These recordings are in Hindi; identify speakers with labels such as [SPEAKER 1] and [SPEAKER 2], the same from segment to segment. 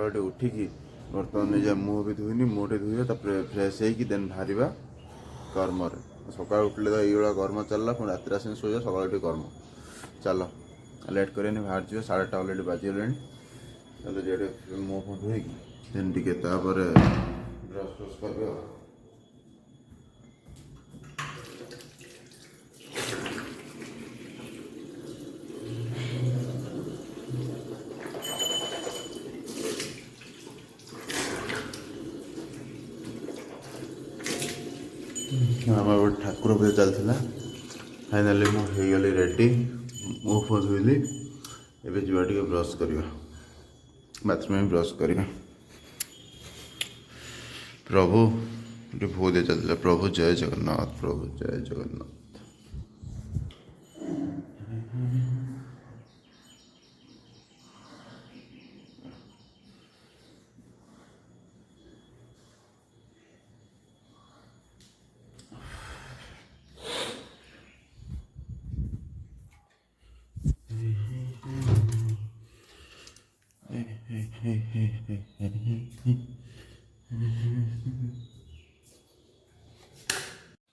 [SPEAKER 1] सकाल उठिकी बर्तमान निजे मुँह भी धुईनी मुँह धुए फ्रेश होन बाहर कर्म सकाल उठले तो ये कर्म चलला पुणी रात आस शोजा सकाल कर्म चल लेट कर बाहर जाए 8:30 अलरेडी बाजीगले चलो जे मुँह फुँ धोईकी देन टे ब्रश फ्रश कर आम गोटे ठाकुर पूजा चलता फाइनाली मुझे रेडी मुँह फुँ धोली एवं जा ब्रश करवा बाथरूम ब्रश करवा प्रभु ये भोग चलता प्रभु जय जगन्नाथ प्रभु जय जगन्नाथ।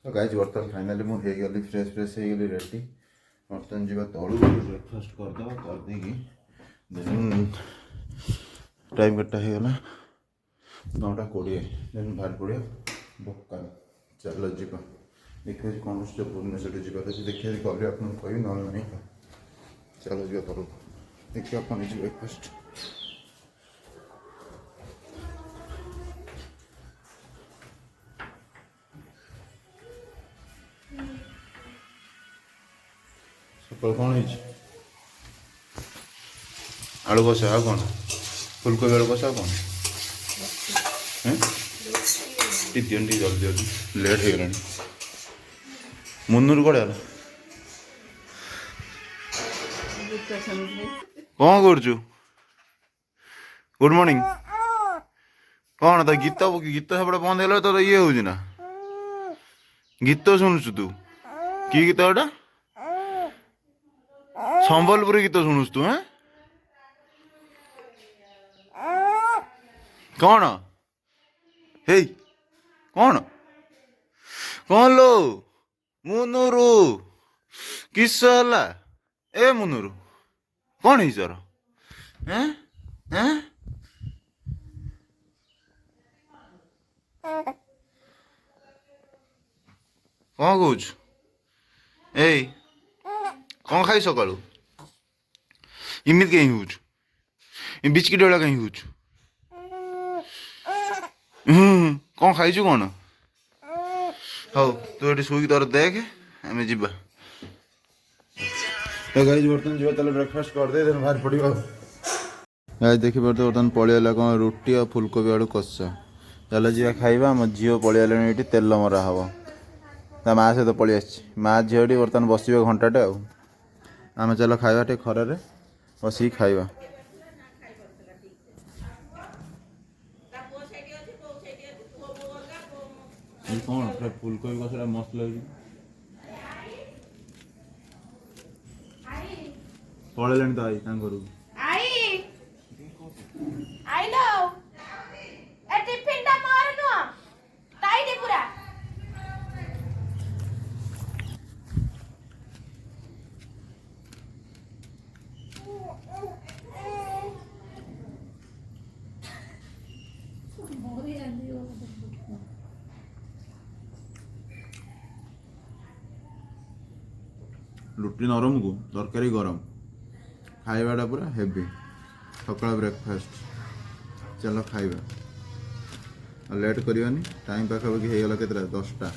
[SPEAKER 1] तो गाइज बर्तमान फाइनाली मुझे फ्रेश फ्रेश हो गली रेडी बर्तमान जा तलू ब्रेकफास्ट करदे करदे टाइम केटा होगला 9:20 देन बाहर पड़ा बोका चलो जा देखिए कौन भुवनेश्वर जावार अच्छे देखिए गले आप कह ना नहीं चलो जा तलू देखिए आप ब्रेकफास्ट सकाल कौन आलू कषा आ कौन फुलकोबी आलू कषा कौन दियन टी जल्दी जल्दी लेट हो गला मुन्नूर कड़े गला कौन कर गुड मॉर्निंग कौन तो गीत गीत सेपटे बंद है तो ये हूँ ना गीत शुणुचु तू कि गीत गोटा संबलपुरी गीत शुणुच तू हैं कौन हे कौन कौन लो मुनुरु किस है ए मुनुरु कौन है सर हैं हैं कौन कौच ए कौन खाई सका इमित कहीं हूँ बिस्किट वाला कहीं हूँ कौन खाई कौन हाँ तू ये शुक तोर देख आम जा गाइज बर्तमान जा चलो ब्रेकफास्ट करदे बाहर पड़ा गाइज देखी पार्थ बर्तमान पलैला कौन रुटी और फुलकोबी आलू कषा चलो जा खाइबा मो झील पलैला ये तेल मरा हम ता माँ सहित पलि आसी माँ झील बर्तमान बस घंटाटे आम चलो खाइबा टे खरारे बसिक खाइबा कौन फुलकोबी कषा मस्त लगे पलैला तो आई घर लुटी नरम को तरकारी गरम खाइबाटा पूरा हेवी सकाल ब्रेकफास्ट चलो खाइबा और लेट करवानी टाइम पाखापाखि हो गला के 10टा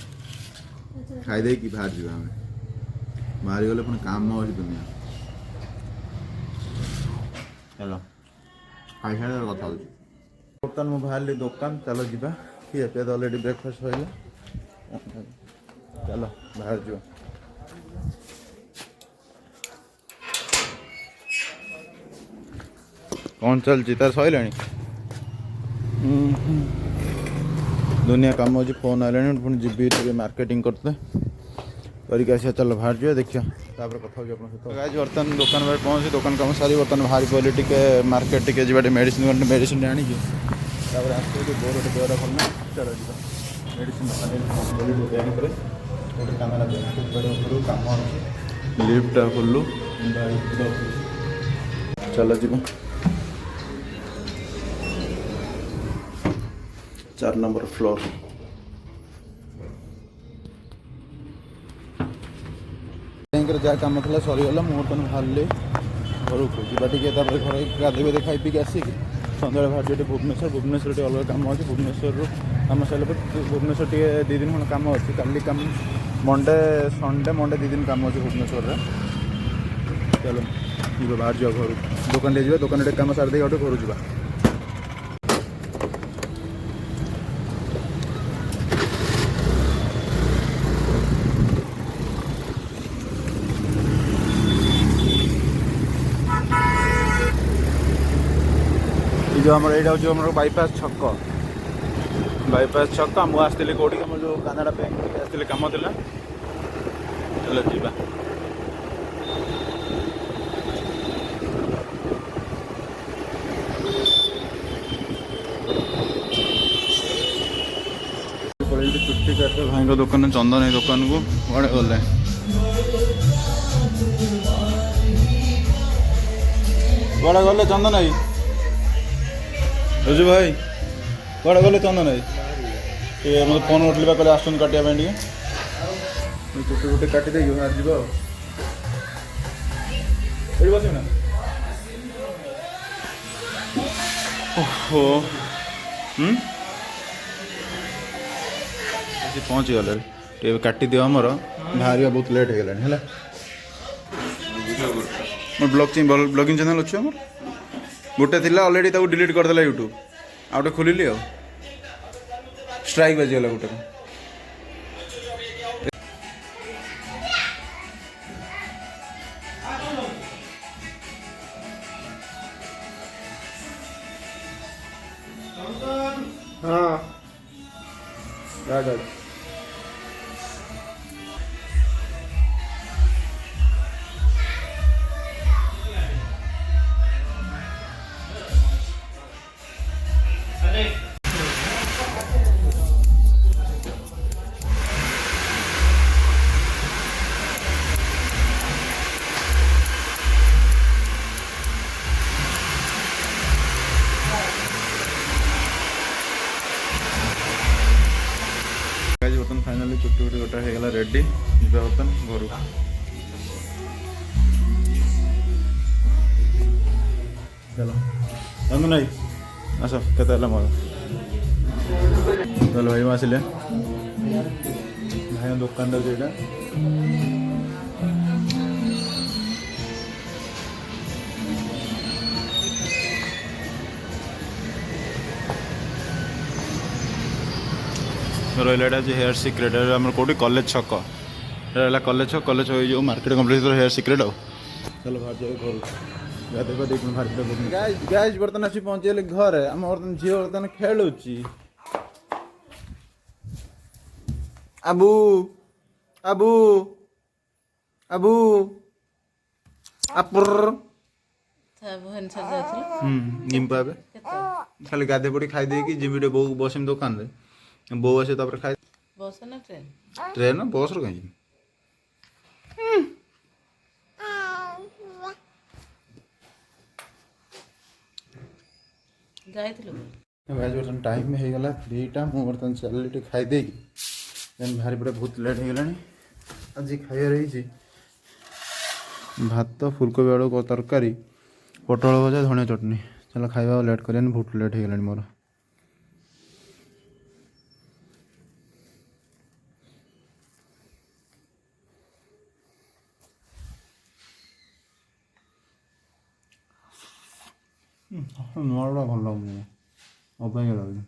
[SPEAKER 1] खाईदे कि बाहर जा बाहर गले पुणी काम अच्छी दुनिया चलो खाई सारे कथा बर्तमान मुझे बाहर दुकान चलो जा खिया पिया तो अलरेडी ब्रेकफास्ट हो चलो बाहर जा कौन चलती तार सैला दुनिया कम अच्छी फोन आने पुणी जी मार्केटिंग करते करके आसिया चल बाहर जाए देखिए तापर कथा हो अपन सहित गाइस बर्तन दुकान पर पहुँची दुकान काम सारी बर्तन बाहर पड़े टे मार्केट टे जी मेडिसिन मेडिसिन आनी तापर आसो बोर गोटे देहटा भल ना चलो जी मेडिसिन दुकान गोटे कैमेरा कम अच्छे लिफ्टा खोलु चलो जी 4 नंबर फ्लोर बैंक जहाँ कम था सरीगला मुझे बर्तमान बाहर घर को जीवा घर गाधे खाई पी आसिक सन्ध्या बाहर जो भुवनेश्वर भुवनेश्वर अलग कम अच्छे भुवनेश्वर कम सारे भुवनेश्वर टे 2 दिन खंड कम अच्छे काली कम मंडे संडे मंडे 2 दिन कम अच्छे भुवनेश्वर चलो जी बाहर जा घर दुकान जावा दुकान कम सारी गोटे घर जा जो आम यहाँ हूँ बाईपास छक मुझे आसती कौटी आम जो कानाडा बैंक आसती कम था चलो जीवा चुट्टी काटे भाई दुकान चंदन दुकान को कड़े गले कड़े गले चंदन भाई रुजु भाई कड़े गले चंदन भाई ये मतलब फोन उठल कहे आस काटा चुट्टी फुट्टी काटी दे बाहर जी बस ना ओहो पहुँची गले काटी दियो आमर बाहर बहुत लेट हो गला मोर ब्लॉगिंग चैनल अच्छे आम गोटे थी अलरेडी डिलीट करदेला यूट्यूब आ गए खोलिली आ स्ट्राइक बाजीगला गोटे हाँ बर्तन फाइनाली चुट्टी फुट्टी गोटा हो गला रेडी जा बर्तन घर चलो चंदन भाई आस के मोर चलो भाई आसिले भाई दुकान जो रहा हेयर सिक्रेट आम कौटी कॉलेज छक रहा कॉलेज छक कॉलेज जो मार्केट कम्प्लेक्स हेयर सिक्रेट आ चलो बाहर जाए घर गाइस बर्तन आसी पहुँचे घर आम बर्तन झील बर्तन खेलुची आबू आबू आबू आपुर निम्पा खाली गाधे पड़ी खाई दे जिमी बो बसमी दुकान बो आसे खाई
[SPEAKER 2] बस ना ट्रेन
[SPEAKER 1] ट्रेन बस रो कहीं बर्तन टाइम हो गला 3टा मुझे बर्तन चल खाई दे भारी पड़े बहुत लेट हो गला आज खाइबार रही भात फुलकोबी आलू तरकारी पटल भजा धनिया चटनी चलो खाଇବା लेट कर बहुत लेट हो गला मोर ନୂଆଟା ଭଲ ଲାଗୁନି ଅବାଗିଆ ଲାଗୁଛି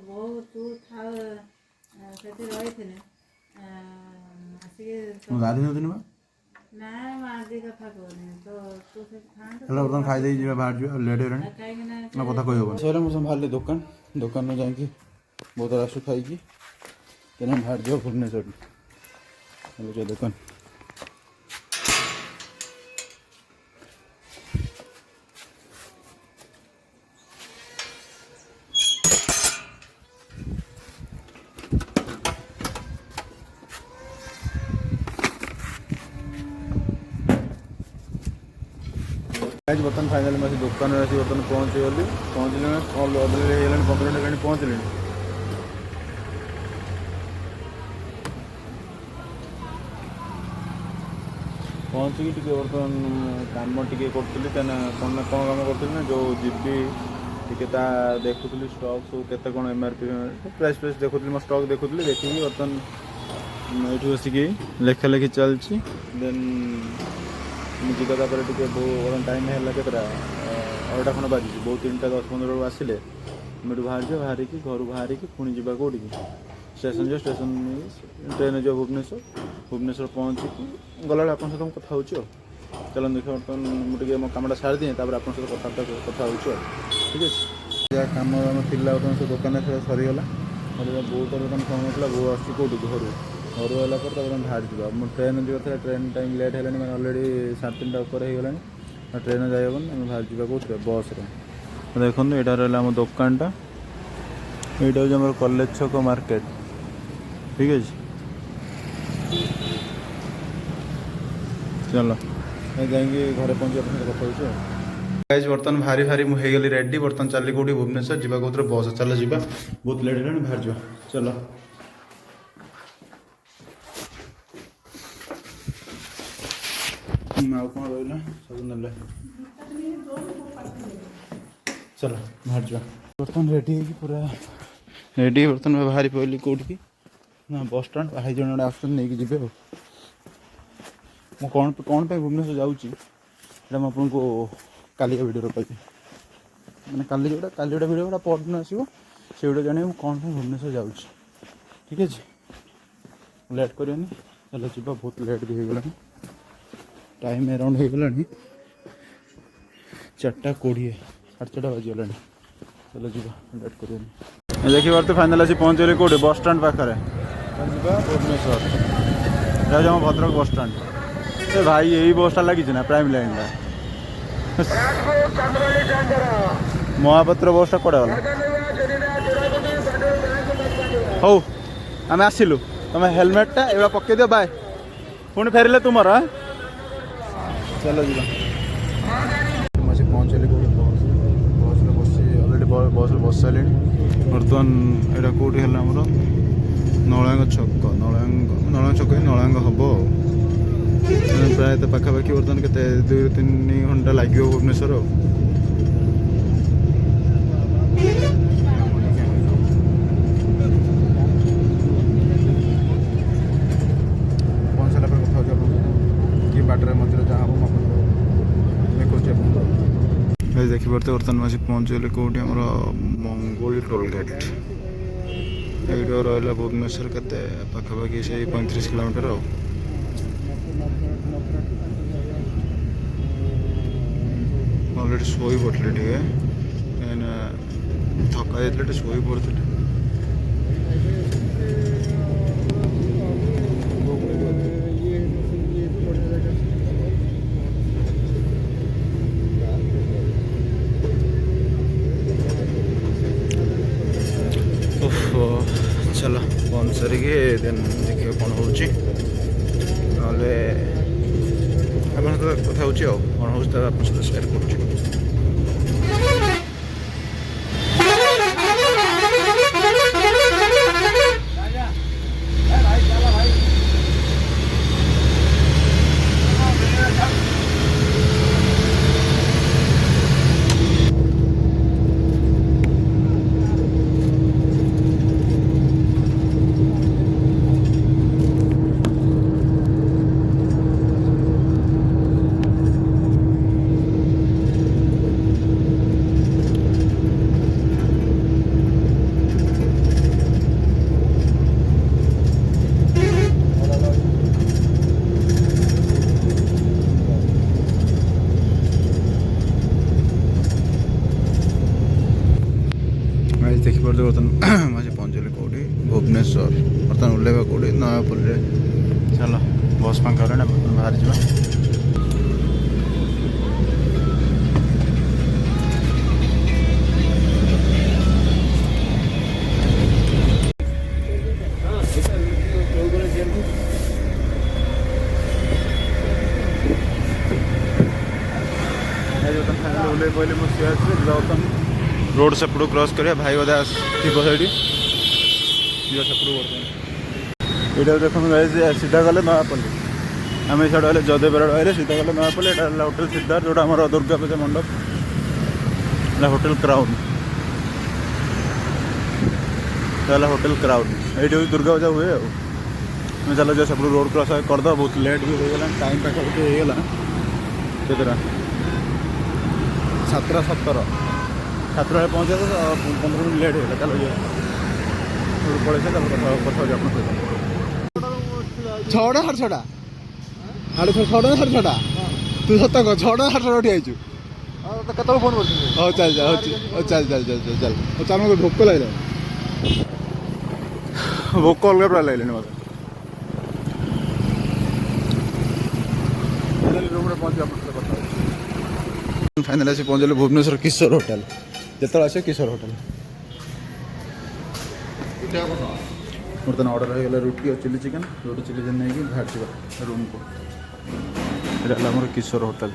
[SPEAKER 2] ବୋଉ ତୁ ଥାଉ ସେଠି ରହିଥିଲେ ଆସିକି
[SPEAKER 1] ଗାଧୋଇ ନଥିଲି ବା
[SPEAKER 2] ନାଇଁ ମୁଁ ଆଜି କଥା କହୁନି ତ ତୁ ସେଠି ଥାଆନ୍ତୁ
[SPEAKER 1] ହେଲେ ବର୍ତ୍ତମାନ ଖାଇଦେଇ ଯିବା ବାହାରି ଯିବା ଲେଟ୍ ହେଇଗଲାଣି
[SPEAKER 2] କାହିଁକି ନା
[SPEAKER 1] ନା କଥା କହିହେବନି ସରିଲା ମୁଁ ସବୁ ବାହାରିଲି ଦୋକାନରୁ ଯାଇକି ବୋତଲ ଆସୁ ଖାଇକି ତେଣୁ ବାହାରି ଯିବ ଭୁବନେଶ୍ୱର ହେଲେ ଦୋକାନ बर्तन फाइनाल मैं दुकान में बर्तन पहुँचीगली पहुँचली ऑलरेडी ହେଇଗଲାଣି 15 मिनट ହେଲାଣି ପହଞ୍ଚିଲିଣି पहुँचिकी टिके बर्तमान काम टिके करूँ क्या कौन ना कौन काम करूँ ना जो जीबी टिके देखुली स्टॉक सब केते कौन एमआरपी प्राइस देखुली मो स्टॉक देखुली देखिए बर्तमान ये बसिकी लेखा लेखि चलती देन मुझे तापर टे बहुत टाइम है केतटा 8टा खंड बाजी बहुत 3टा 10-15 बेलू आसिले मुझे बाहर बाहर की घर बाहर की पुणी जा कौटी स्टेशन जो स्टेशन ट्रेन जो भुवनेश्वर पहुँचिकी गला आप सहित कथा हो चलो देखिए बर्तमान मुझे मो कमटा सारी दिए आप सहित कथा हो ठीक है जहाँ कम थिला सब दुकान सरीगला बहुत बर्तमान फोन होता बो आसी कौटी घर घर आला बाहर जा ट्रेन जो ट्रेन टाइम लेट है मैंने अलरेडी 3:30 ऊपर हो गला ट्रेन जाइबन आम बाहर जा कौट बस देखो यहाँ रहा आम दुकानटा यहाँ हूँ कॉलेज छक मार्केट ठीक है चलो जाएंगे घरे पहुँचे कथा गाइज बर्तमान भारी भारी मुझे गली रेडी बर्तमान चली कौटी भुवनेश्वर जावा कौन बस चल जा बहुत लेट है बाहर जा चलो आउ कौन रहा सब ना चलो बाहर जा बर्तमान रेडी पूरा रेडी बर्तमान बाहरी पड़ली कौटी ना बस स्टाण्ड भाई जन जोड़े आस नहीं जी कौन कौन पे भुवनेश्वर जाऊँगी आपको कालिया वीडियो कही मैंने काली जोड़ा वीडियो गुड़ा परदिन आसो से वीडियो जाने कौन पे भुवनेश्वर जाऊँ ठीक है लेट करनी चलो जी बहुत लेट भी हो गला टाइम अराउंड हो गला 4:20 4:30 बाजीगला चलो जी लेट करनी देखिए बार तो फाइनाल आसी पहुँचे कौटे बस स्टाण्ड पाखे भुवनेश्वर जाम भद्रक बस स्टाण्ड भाई यही बसटा लगी ना प्राइम लाइन महापात्र बसटा कड़े गला हौ आम आसिलु तुम हेलमेटा एवं पकई दियो बाय पुणी फेरिले तुम चलो जी पहुँचली बस बस अलरेडी बस बस सारे बर्तमान यहाँ कौटी है नलांग छक नलांग छक नलांग हम प्राय पाखापाखि बर्तमान के 2-3 घंटा लगे भुवनेश्वर पहुँच सारा कथा कि बाटर मध्य जहाँ हम देखिए देखिए बर्तमान आसी पहुँचले कौटी आम मंगोली टोल गेट ये रहा भुवनेश्वर के पाखापाखि से 35 किलोमीटर अलरेडी शोई पड़े टे थका जाते शोई पड़ते चलो फोन सरिके देन देखिए कौन हो कथा हो कौन हो सेयार कर ଦେଖିପାରୁଛୁ ବର୍ତ୍ତମାନ ଆଜି ପହଞ୍ଚିଲି କେଉଁଠି ଭୁବନେଶ୍ୱର ବର୍ତ୍ତମାନ ଓହ୍ଲାଇବା କେଉଁଠି ନୟାପଲ୍ଲୀରେ ଚାଲ ବସ୍ ଫାଙ୍କା ହେଲାଣି ଆମେ ବର୍ତ୍ତମାନ ବାହାରିଯିବା ओह्ल पहले मुझे बर्तमान रोड सेपटू क्रॉस करिया भाई बोधे थी से सेपटू बर्तमान यहाँ देखो सीधा गले नयापल्ली आम ये आए जदेवर आए सीधा गले नयापल्ली यहाँ होटेल सिद्धार्थ जोटा आम दुर्गा पूजा मंडप होटेल क्राउन होटेल क्राउन ये दुर्गा पूजा हुए चलो जो सब रोड क्रॉस करदे बहुत लेट भी हो गला टाइम पाखापाखि होगा केतरा 7:17 7 पहुँचे तो 15 मिनट लेट होगा चलो ये पड़े से कथा छटा साढ़े छटा साढ़े छटा साढ़े छटा तू सत कह छटा साढ़े छटा उठी आईचु
[SPEAKER 3] केत फोन कर
[SPEAKER 1] हाँ चल चल चल चल चल चल चल चल मत भोक लगे भोक अलग पूरा लगे मत फाइनाल आसी पहुँचल भुवनेश्वर किशोर होटेल जिते आसे किशोर होटेल बर्तमान ऑर्डर हो गला रुटी और चिली चिकेन नहीं बाहर रूम को यहाँ आम किशोर होटेल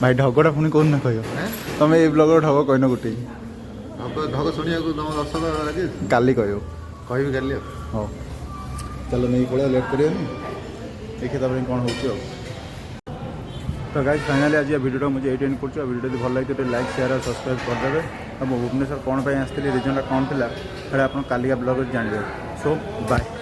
[SPEAKER 1] भाई ढगटा पुणी कौन ना कह तुम ये ब्लग ढग कहन गोटे
[SPEAKER 3] ढग शुणा तुम दर्शक लगे
[SPEAKER 1] काली कह
[SPEAKER 3] कह काली
[SPEAKER 1] हाँ चलो नहीं पड़ा लेट करें देखिए तापर कौन हो तो गाइज फाइनाली आज वीडियो मुझे ये एंड कर वीडियो भल लगे तो लाइक शेयर और सब्सक्राइब करदे और भुवनेश्वर कौन आसती रिजनटा कौन थी आप कालिका ब्लॉग जानवे सो बाय।